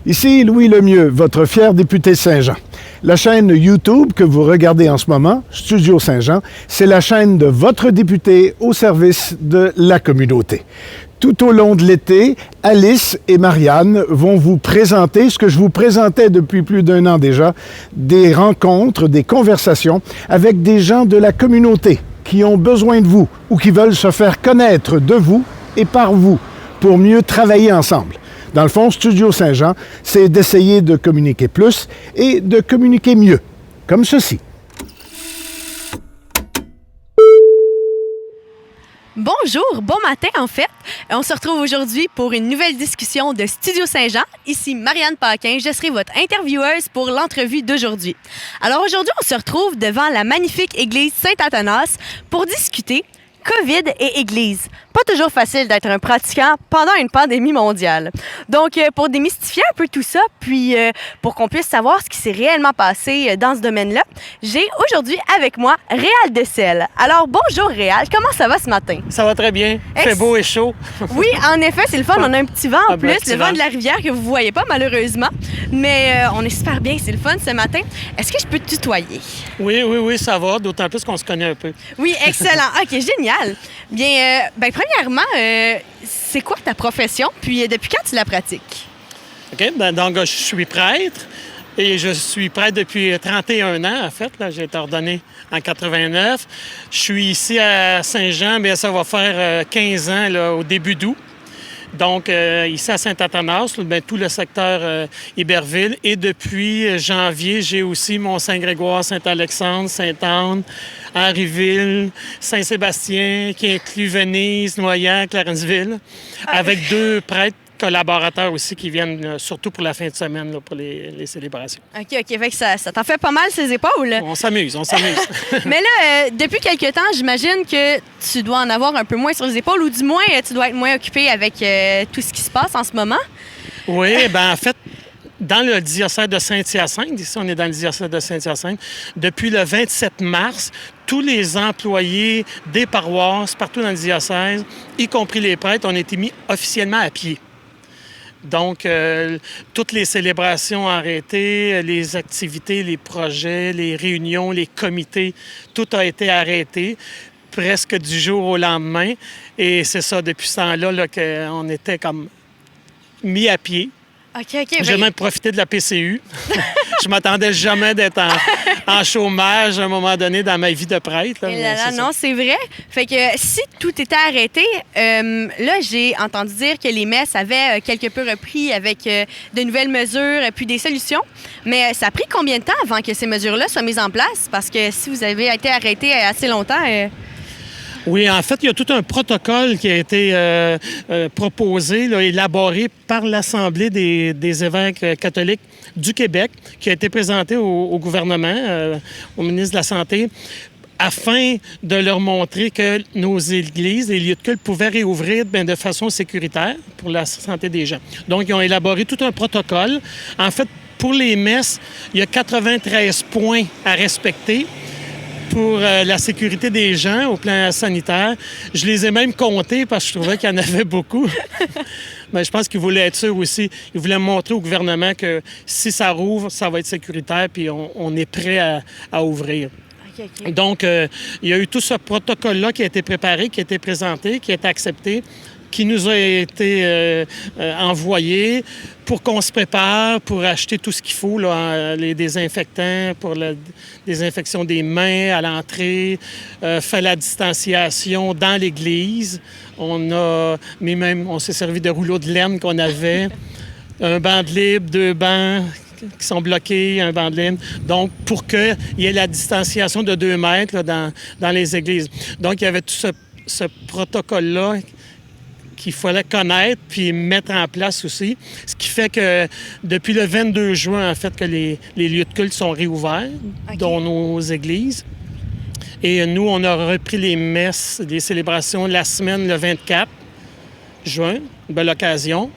Ici Louis Lemieux, votre fier député de Saint-Jean. La chaîne YouTube que vous regardez en ce moment, Studio Saint-Jean, c'est la chaîne de votre député au service de la communauté. Tout au long de l'été, Alice et Marianne vont vous présenter ce que je vous présentais depuis plus d'un an déjà, des rencontres, des conversations avec des gens de la communauté qui ont besoin de vous ou qui veulent se faire connaître de vous et par vous pour mieux travailler ensemble. Dans le fond, Studio Saint-Jean, c'est d'essayer de communiquer plus et de communiquer mieux, comme ceci. Bonjour, bon matin en fait. On se retrouve aujourd'hui pour une nouvelle discussion de Studio Saint-Jean. Ici Marianne Paquin, je serai votre intervieweuse pour l'entrevue d'aujourd'hui. Alors aujourd'hui, on se retrouve devant la magnifique église Saint-Athanas pour discuter COVID et Église. Pas toujours facile d'être un pratiquant pendant une pandémie mondiale. Donc, pour démystifier un peu tout ça, puis pour qu'on puisse savoir ce qui s'est réellement passé dans ce domaine-là, j'ai aujourd'hui avec moi Réal Dessel. Alors, bonjour Réal, comment ça va ce matin? Ça va très bien, il fait beau et chaud. Oui, en effet, c'est le fun, on a un petit vent en plus, le vent de la rivière que vous ne voyez pas malheureusement, mais on est super bien, c'est le fun ce matin. Est-ce que je peux te tutoyer? Oui, ça va, d'autant plus qu'on se connaît un peu. Oui, excellent. OK, génial. Bien, premièrement, c'est quoi ta profession, puis depuis quand tu la pratiques? OK, donc je suis prêtre et je suis prêtre depuis 31 ans, en fait. Là, j'ai été ordonné en 89. Je suis ici à Saint-Jean, mais ça va faire 15 ans là, au début d'août. Donc, ici à Saint-Athanas, tout le secteur Iberville. Et depuis janvier, j'ai aussi Mont-Saint-Grégoire, Saint-Alexandre, Sainte-Anne, Henryville, Saint-Sébastien, qui inclut Venise, Noyant, Clarenceville, avec deux prêtres collaborateurs aussi qui viennent surtout pour la fin de semaine, là, pour les célébrations. OK. Fait que ça t'en fait pas mal ses épaules. On s'amuse. Mais là, depuis quelque temps, j'imagine que tu dois en avoir un peu moins sur les épaules ou du moins, tu dois être moins occupé avec tout ce qui se passe en ce moment. Oui, en fait, dans le diocèse de Saint-Hyacinthe, ici on est dans le diocèse de Saint-Hyacinthe, depuis le 27 mars, tous les employés des paroisses partout dans le diocèse, y compris les prêtres, ont été mis officiellement à pied. Donc, toutes les célébrations arrêtées, les activités, les projets, les réunions, les comités, tout a été arrêté presque du jour au lendemain. Et c'est ça, depuis ce temps-là, là, qu'on était comme mis à pied. OK. J'ai même profité de la PCU. Je m'attendais jamais d'être en chômage à un moment donné dans ma vie de prêtre. Là, non, c'est vrai. Fait que si tout était arrêté, là, j'ai entendu dire que les messes avaient quelque peu repris avec de nouvelles mesures puis des solutions. Mais ça a pris combien de temps avant que ces mesures-là soient mises en place? Parce que si vous avez été arrêté assez longtemps... Oui, en fait, il y a tout un protocole qui a été proposé, là, élaboré par l'Assemblée des évêques catholiques du Québec, qui a été présenté au gouvernement, au ministre de la Santé, afin de leur montrer que nos églises, les lieux de culte, pouvaient réouvrir de façon sécuritaire pour la santé des gens. Donc, ils ont élaboré tout un protocole. En fait, pour les messes, il y a 93 points à respecter pour la sécurité des gens au plan sanitaire. Je les ai même comptés parce que je trouvais qu'il y en avait beaucoup. Mais je pense qu'ils voulaient être sûrs aussi. Ils voulaient montrer au gouvernement que si ça rouvre, ça va être sécuritaire puis on est prêt à ouvrir. OK. Donc, il y a eu tout ce protocole-là qui a été préparé, qui a été présenté, qui a été accepté, qui nous a été envoyé pour qu'on se prépare, pour acheter tout ce qu'il faut, là, les désinfectants, pour la désinfection des mains à l'entrée, faire la distanciation dans l'église. On s'est servi de rouleaux de laine qu'on avait, un banc de libre, 2 bancs qui sont bloqués, un banc de laine. Donc, pour qu'il y ait la distanciation de 2 mètres là, dans les églises. Donc, il y avait tout ce protocole-là qu'il fallait connaître puis mettre en place aussi. Ce qui fait que depuis le 22 juin, en fait, que les lieux de culte sont réouverts, dont nos églises. Et nous, on a repris les messes, les célébrations la semaine, le 24 juin, une belle occasion,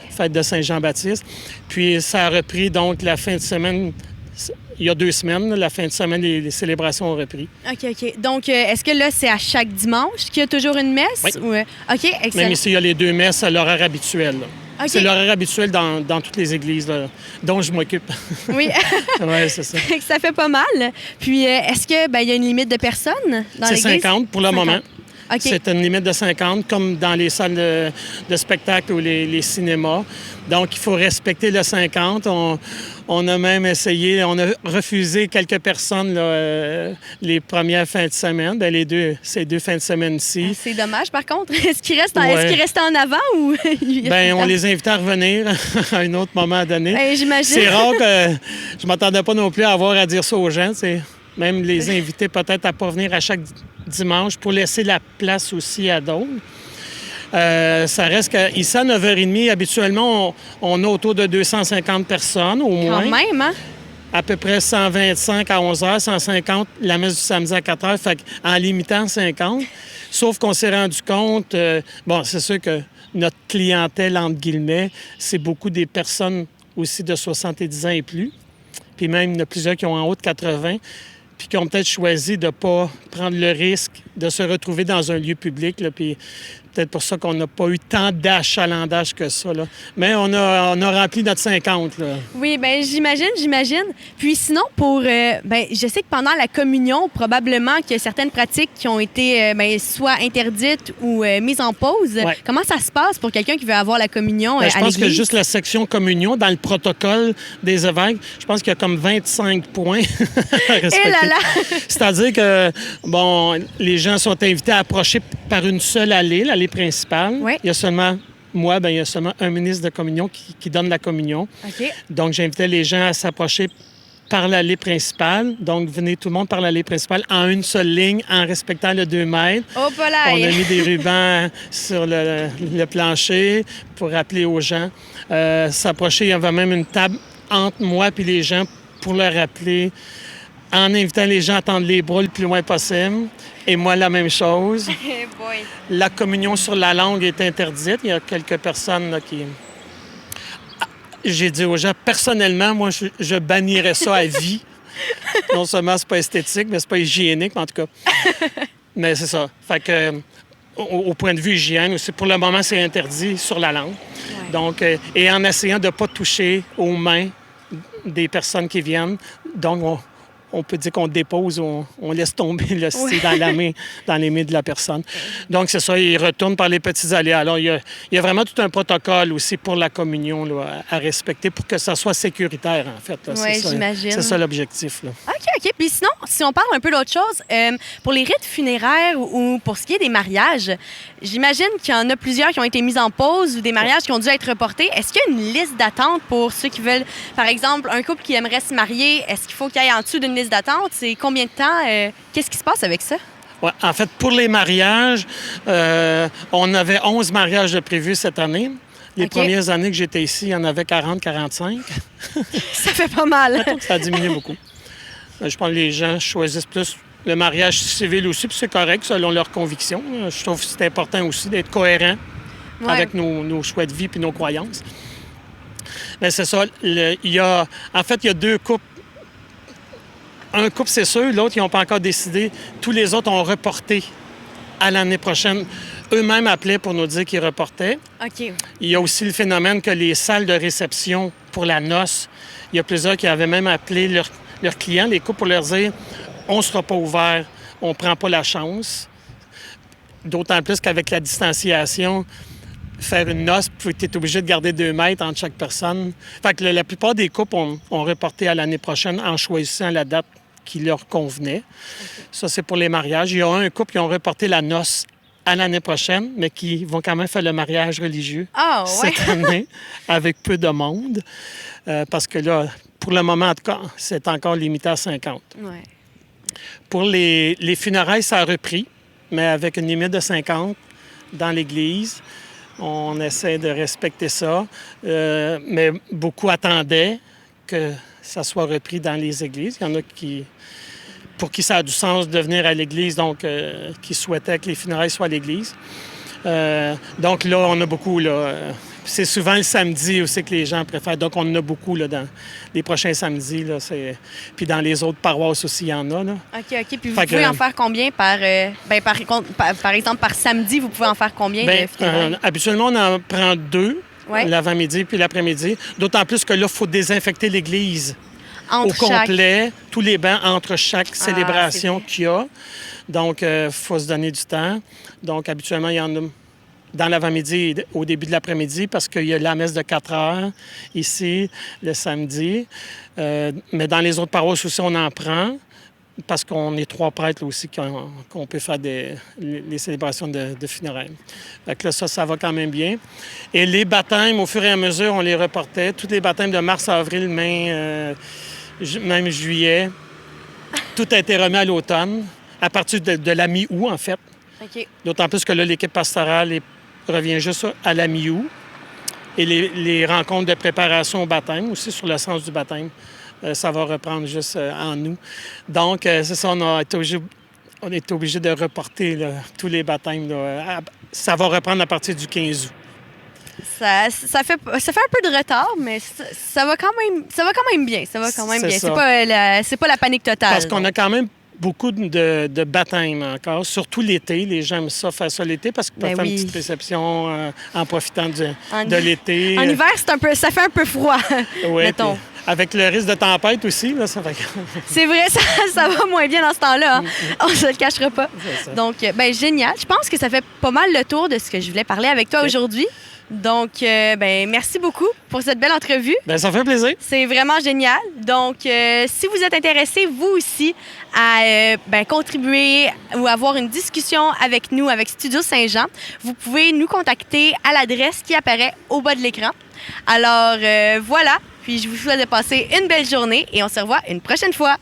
fête de Saint-Jean-Baptiste. Puis ça a repris donc la fin de semaine. Il y a 2 semaines, la fin de semaine, les célébrations ont repris. OK. Donc, est-ce que là, c'est à chaque dimanche qu'il y a toujours une messe? Oui. Ou... OK, excellent. Même ici, il y a les 2 messes à l'horaire habituel. Là. OK. C'est l'horaire habituel dans toutes les églises là, dont je m'occupe. Oui. Oui, c'est ça. Ça fait pas mal. Puis, est-ce que il y a une limite de personnes dans C'est l'église? 50 pour le 50. moment. OK. C'est une limite de 50, comme dans les salles de spectacle ou les cinémas. Donc, il faut respecter le 50. On a même essayé, on a refusé quelques personnes là, les premières fins de semaine, ces 2 fins de semaine-ci. C'est dommage, par contre. Est-ce qu'ils restent, en avant ou... On les invitait à revenir à un autre moment donné. J'imagine. C'est rare que je m'attendais pas non plus à avoir à dire ça aux gens. Même les inviter peut-être à pas venir à chaque dimanche pour laisser la place aussi à d'autres. Ça reste qu'ici, à 9h30, habituellement, on a autour de 250 personnes au moins. Quand même, hein? À peu près 125 à 11h, 150 la messe du samedi à 4h, fait en limitant 50. Sauf qu'on s'est rendu compte, c'est sûr que notre clientèle, entre guillemets, c'est beaucoup des personnes aussi de 70 ans et plus. Puis même, il y en a plusieurs qui ont en haut de 80, puis qui ont peut-être choisi de ne pas prendre le risque de se retrouver dans un lieu public. Là, puis peut-être pour ça qu'on n'a pas eu tant d'achalandage que ça. Là. Mais on a rempli notre 50. Là. Oui, bien, j'imagine. Puis sinon, je sais que pendant la communion, probablement qu'il y a certaines pratiques qui ont été soit interdites ou mises en pause. Ouais. Comment ça se passe pour quelqu'un qui veut avoir la communion à l'église? Je pense que juste la section communion, dans le protocole des évêques, je pense qu'il y a comme 25 points à respecter. Eh là là! C'est-à-dire que, les gens sont invités à approcher par une seule allée, l'allée principale. Oui. Il y a seulement il y a seulement un ministre de communion qui donne la communion. OK. Donc, j'invitais les gens à s'approcher par l'allée principale. Donc, venez tout le monde par l'allée principale en une seule ligne, en respectant le 2 mètres. Oh, On a mis des rubans sur le plancher pour rappeler aux gens. S'approcher, il y avait même une table entre moi et les gens pour leur rappeler, en invitant les gens à tendre les bras le plus loin possible. Et moi, la même chose. La communion sur la langue est interdite. Il y a quelques personnes là, qui... J'ai dit aux gens, personnellement, moi, je bannirais ça à vie. Non seulement c'est pas esthétique, mais c'est pas hygiénique, mais en tout cas. Mais c'est ça. Fait que, au point de vue hygiène, aussi, pour le moment, c'est interdit sur la langue. Ouais. Donc, et en essayant de ne pas toucher aux mains des personnes qui viennent. Donc, on peut dire qu'on dépose, on laisse tomber le style dans les mains de la personne. Donc, c'est ça, il retourne par les petits allées. Alors, il y a vraiment tout un protocole aussi pour la communion là, à respecter pour que ça soit sécuritaire, en fait. Oui, j'imagine. C'est ça l'objectif. Là. OK. Puis sinon, si on parle un peu d'autre chose, pour les rites funéraires ou pour ce qui est des mariages, j'imagine qu'il y en a plusieurs qui ont été mis en pause ou des mariages qui ont dû être reportés. Est-ce qu'il y a une liste d'attente pour ceux qui veulent, par exemple, un couple qui aimerait se marier, est-ce qu'il faut qu'il aille en dessous d'une liste d'attente? C'est combien de temps? Qu'est-ce qui se passe avec ça? Ouais, en fait, pour les mariages, on avait 11 mariages de prévus cette année. Les premières années que j'étais ici, il y en avait 40-45. Ça fait pas mal. Ça a diminué beaucoup. Je pense que les gens choisissent plus le mariage civil aussi, puis c'est correct selon leurs convictions. Je trouve que c'est important aussi d'être cohérent avec nos choix de vie et nos croyances. Mais c'est ça. Il y a 2 couples. Un couple, c'est sûr. L'autre, ils n'ont pas encore décidé. Tous les autres ont reporté à l'année prochaine. Eux-mêmes appelaient pour nous dire qu'ils reportaient. OK. Il y a aussi le phénomène que les salles de réception pour la noce, il y a plusieurs qui avaient même appelé leurs clients, les couples, pour leur dire « on ne sera pas ouvert, on ne prend pas la chance ». D'autant plus qu'avec la distanciation, faire une noce, tu es obligé de garder 2 mètres entre chaque personne. Fait que la plupart des couples ont reporté à l'année prochaine en choisissant la date qui leur convenait. Okay. Ça, c'est pour les mariages. Il y a un couple qui ont reporté la noce à l'année prochaine, mais qui vont quand même faire le mariage religieux cette année, avec peu de monde. Parce que là, pour le moment, en tout cas, c'est encore limité à 50. Ouais. Pour les funérailles, ça a repris, mais avec une limite de 50 dans l'Église. On essaie de respecter ça, mais beaucoup attendaient que ça soit repris dans les églises. Il y en a pour qui ça a du sens de venir à l'église, donc qui souhaitaient que les funérailles soient à l'église. Donc là, on a beaucoup. C'est souvent le samedi aussi que les gens préfèrent. Donc, on en a beaucoup là, dans les prochains samedis. Là, puis dans les autres paroisses aussi, il y en a. Là. OK. Puis vous pouvez en faire combien par exemple, par samedi, vous pouvez en faire combien de funérailles? Habituellement, on en prend 2 Ouais. l'avant-midi puis l'après-midi. D'autant plus que là, il faut désinfecter l'église Entre au complet, tous les bancs entre chaque c'est célébration vrai. qu'il y a. Donc, il faut se donner du temps. Donc, habituellement, il y en a dans l'avant-midi et au début de l'après-midi parce qu'il y a la messe de 4 heures ici, le samedi. Mais dans les autres paroisses aussi, on en prend parce qu'on est 3 prêtres là, aussi qu'on peut faire les célébrations de funérailles. Fait que là, ça va quand même bien. Et les baptêmes, au fur et à mesure, on les reportait. Tous les baptêmes de mars, avril, mai, même juillet, tout a été remis à l'automne, à partir de la mi-août, en fait. OK. D'autant plus que là, l'équipe pastorale revient juste à la mi-août. Et les rencontres de préparation au baptême, aussi sur le sens du baptême, ça va reprendre juste en août. Donc, c'est ça, on a été obligé de reporter là, tous les baptêmes. Là. Ça va reprendre à partir du 15 août. Ça fait un peu de retard, mais ça va quand même bien. Ça va quand même C'est bien. ça. C'est pas la panique totale. Parce qu'on a quand même beaucoup de baptêmes encore, surtout l'été. Les gens aiment ça, faire ça l'été parce qu'ils peuvent faire une petite réception en profitant de l'été. En hiver, ça fait un peu froid, Oui, mettons. puis avec le risque de tempête aussi, là, ça fait... C'est vrai, ça va moins bien dans ce temps-là. Hein? On se le cachera pas. Donc, génial. Je pense que ça fait pas mal le tour de ce que je voulais parler avec toi aujourd'hui. Donc, merci beaucoup pour cette belle entrevue. Ça fait plaisir. C'est vraiment génial. Donc, si vous êtes intéressé, vous aussi, à contribuer ou avoir une discussion avec nous, avec Studio Saint-Jean, vous pouvez nous contacter à l'adresse qui apparaît au bas de l'écran. Alors, voilà. Puis, je vous souhaite de passer une belle journée et on se revoit une prochaine fois.